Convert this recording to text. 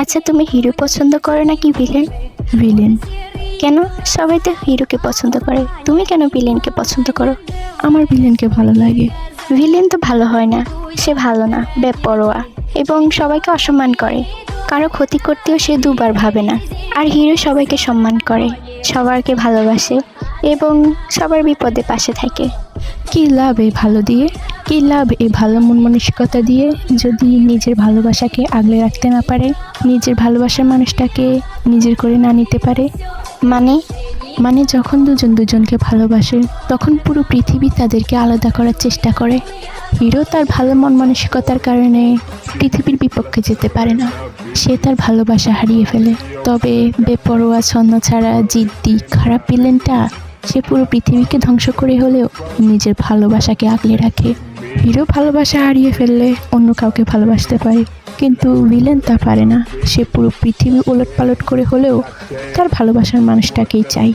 আচ্ছা, তুমি হিরো পছন্দ করো নাকি ভিলেন? ভিলেন। কেন? সবাই তো হিরোকে পছন্দ করে, তুমি কেন ভিলেনকে পছন্দ করো? আমার ভিলেনকে ভালো লাগে। ভিলেন তো ভালো হয় না, সে ভালো না, বেপরোয়া এবং সবাইকে অসম্মান করে। কারো ক্ষতি করতেও সে দুবার ভাবে না। আর হিরো সবাইকে সম্মান করে, সবাইকে ভালোবাসে এবং সবার বিপদে পাশে থাকে। কি লাভ এই ভালো দিয়ে? কি লাভ এই ভালো মন মানসিকতা দিয়ে যদি নিজের ভালোবাসাকে আগলে রাখতে না পারে, নিজের ভালোবাসার মানুষটাকে নিজের করে না নিতে পারে? মানে? মানে যখন দুজন দুজনকে ভালোবাসে তখন পুরো পৃথিবী তাদেরকে আলাদা করার চেষ্টা করে। হিরো তার ভালো মন মানসিকতার কারণে পৃথিবীর বিপক্ষে যেতে পারে না, সে তার ভালোবাসা হারিয়ে ফেলে। তবে বেপরোয়া ছন্ন ছাড়া জিদ্দি খারাপ ভিলেনটা সে পুরো পৃথিবীকে ধ্বংস করে হলেও নিজের ভালোবাসাকে আগলে রাখে। হিরো ভালোবাসা হারিয়ে ফেললে অন্য কাউকে ভালোবাসতে পারে, কিন্তু ভিলেন তা পারে না। সে পুরো পৃথিবী ওলটপালট করে হলেও তার ভালোবাসার মানুষটাকেই চায়।